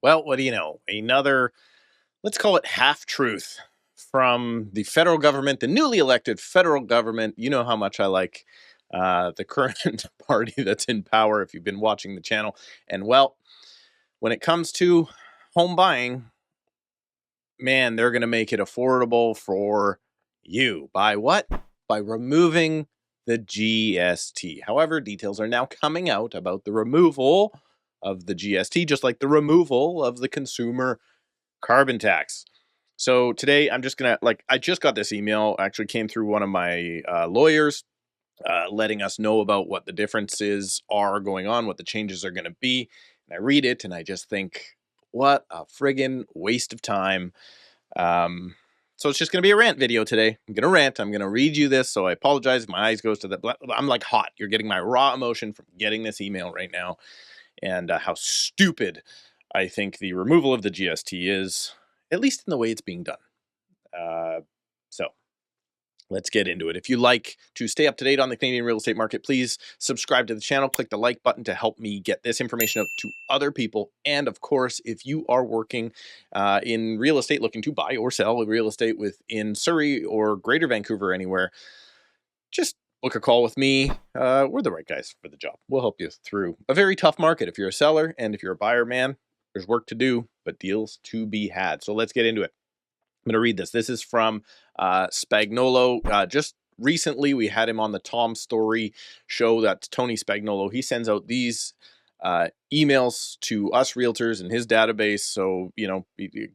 Well, what do you know? Another, let's call it half-truth from the federal government, the newly elected federal government. You know how much I like the current party that's in power if you've been watching the channel. And well, when it comes to home buying, man, they're going to make it affordable for you. By what? By removing the GST. However, details are now coming out about the removal of the GST, just like the removal of the consumer carbon tax. So today I'm just gonna, I just got this email, actually came through one of my lawyers, letting us know about what the differences are going on, what the changes are going to be. And I read it and I just think, what a friggin' waste of time. So it's just going to be a rant video today. I'm going to rant. I'm going to read you this. So I apologize if my eyes goes to the, I'm like hot. You're getting my raw emotion from getting this email right now. And how stupid I think the removal of the GST is, at least in the way it's being done. So let's get into it. If you like to stay up to date on the Canadian real estate market, please subscribe to the channel. Click the like button to help me get this information out to other people. And of course, if you are working in real estate, looking to buy or sell real estate within Surrey or Greater Vancouver, anywhere, just book a call with me. We're the right guys for the job. We'll help you through a very tough market. If you're a seller and if you're a buyer, man, there's work to do, but deals to be had. So let's get into it. I'm going to read this. This is from Spagnolo. Just recently, we had him on the Tom Story show. That's Tony Spagnolo. He sends out these emails to us realtors in his database. So, you know,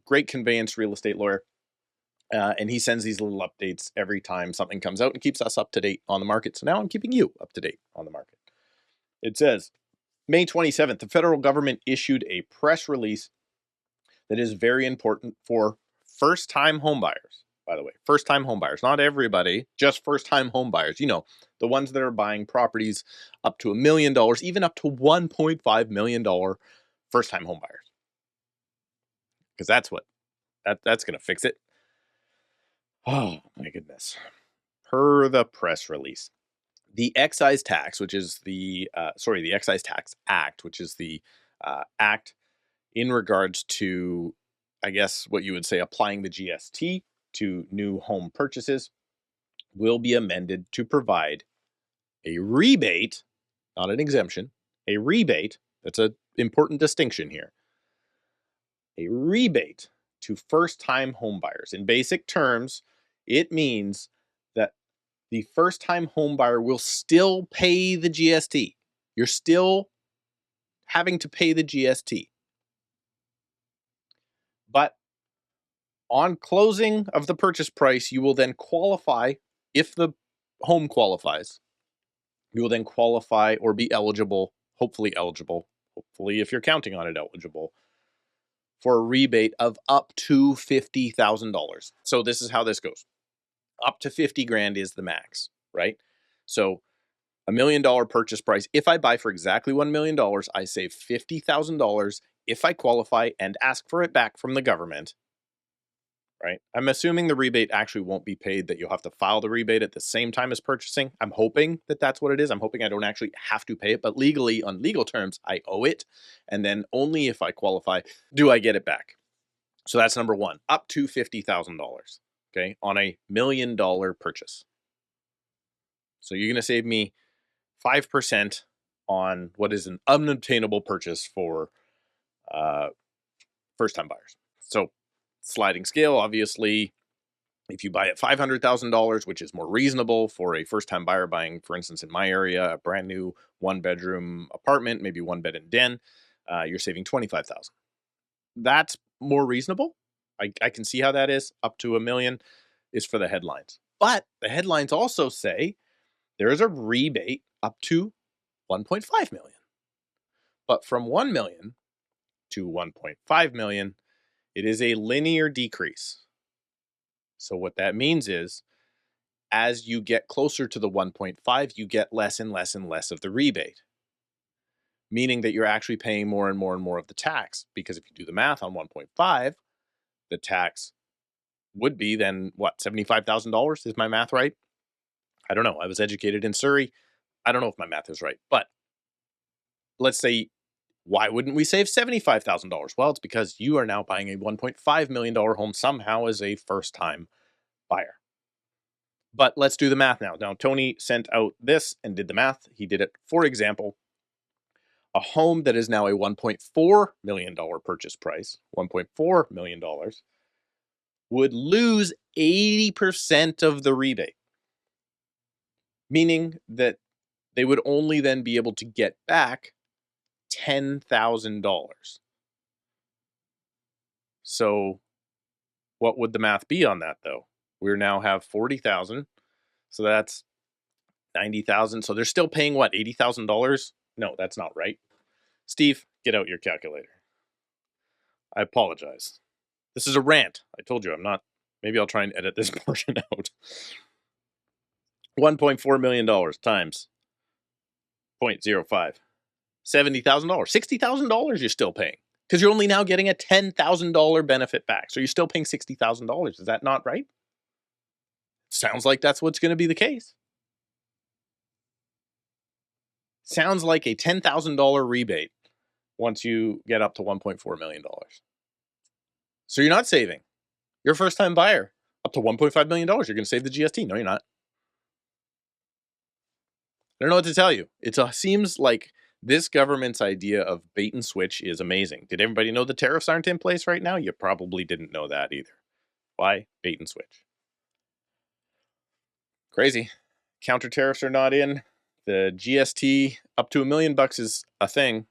great conveyance real estate lawyer. And he sends these little updates every time something comes out and keeps us up to date on the market. So now I'm keeping you up to date on the market. It says, May 27th, the federal government issued a press release that is very important for first-time homebuyers. By the way, first-time homebuyers, not everybody, just first-time homebuyers. You know, the ones that are buying properties up to $1 million, even up to $1.5 million first-time homebuyers. Because that's what, that's going to fix it. Oh, my goodness. Per the press release, the excise tax, which is the Excise Tax Act, which is the act in regards to, I guess, what you would say applying the GST to new home purchases, will be amended to provide a rebate, not an exemption, a rebate. That's an important distinction here. A rebate to first-time homebuyers. In basic terms, it means that the first-time homebuyer will still pay the GST. You're still having to pay the GST. But on closing of the purchase price, you will then qualify, if the home qualifies, you will then qualify or be eligible, hopefully if you're counting on it, eligible, for a rebate of up to $50,000. So this is how this goes. Up to 50 grand is the max, right? So $1 million purchase price. If I buy for exactly $1 million, I save $50,000 if I qualify and ask for it back from the government, right? I'm assuming the rebate actually won't be paid, that you'll have to file the rebate at the same time as purchasing. I'm hoping that that's what it is. I'm hoping I don't actually have to pay it, but legally, on legal terms, I owe it. And then only if I qualify do I get it back. So that's number one, up to $50,000, okay, on a $1 million purchase. So you're going to save me 5% on what is an unobtainable purchase for first-time buyers. So sliding scale, obviously, if you buy at $500,000, which is more reasonable for a first-time buyer buying, for instance, in my area, a brand new one-bedroom apartment, maybe one bed and den, you're saving $25,000. That's more reasonable. I can see how that is. Up to $1 million is for the headlines. But the headlines also say there is a rebate up to $1.5 million. But from $1 million to $1.5 million, it is a linear decrease. So what that means is, as you get closer to the 1.5, you get less and less and less of the rebate. Meaning that you're actually paying more and more and more of the tax. Because if you do the math on 1.5, the tax would be then, what, $75,000? Is my math right? I don't know. I was educated in Surrey. I don't know if my math is right. But let's say Why wouldn't we save $75,000? Well, it's because you are now buying a $1.5 million home somehow as a first-time buyer. But let's do the math now. Now, Tony sent out this and did the math. He did it, for example, a home that is now a $1.4 million purchase price, $1.4 million, would lose 80% of the rebate, meaning that they would only then be able to get back $10,000. So what would the math be on that, though? We now have 40,000, so that's 90,000. So they're still paying what, $80,000? No, that's not right. Steve, get out your calculator. I apologize. This is a rant. I told you I'm not. Maybe I'll try and edit this portion out. $1.4 million times 0.05. $70,000. $60,000 you're still paying because you're only now getting a $10,000 benefit back. So you're still paying $60,000. Is that not right? Sounds like that's what's going to be the case. Sounds like a $10,000 rebate once you get up to $1.4 million. So you're not saving. You're a first-time buyer. Up to $1.5 million, you're going to save the GST. No, you're not. I don't know what to tell you. It seems like this government's idea of bait and switch is amazing. Did everybody know the tariffs aren't in place right now? You probably didn't know that either. Why? Bait and switch. Crazy. Counter tariffs are not in. The GST up to $1 million is a thing.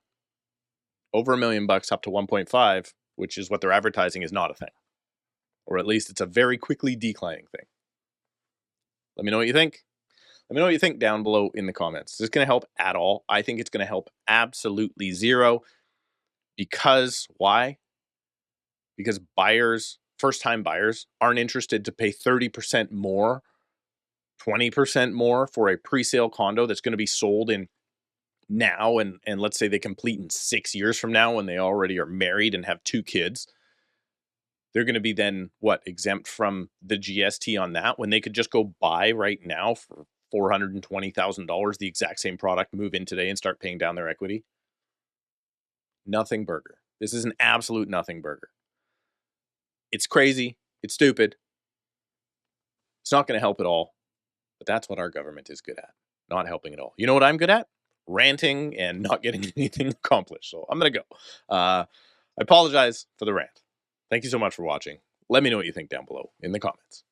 Over $1 million up to 1.5, which is what they're advertising, is not a thing. Or at least it's a very quickly declining thing. Let me know what you think. Let me know what you think down below in the comments. Is this going to help at all? I think it's going to help absolutely zero. Because why? Because buyers, first-time buyers, aren't interested to pay 30% more, 20% more for a pre-sale condo that's going to be sold in now, and let's say they complete in 6 years from now when they already are married and have 2 kids. They're going to be then, exempt from the GST on that when they could just go buy right now for $420,000, the exact same product, move in today and start paying down their equity. Nothing burger. This is an absolute nothing burger. It's crazy. It's stupid. It's not going to help at all. But that's what our government is good at. Not helping at all. You know what I'm good at? Ranting and not getting anything accomplished. So I'm going to go. I apologize for the rant. Thank you so much for watching. Let me know what you think down below in the comments.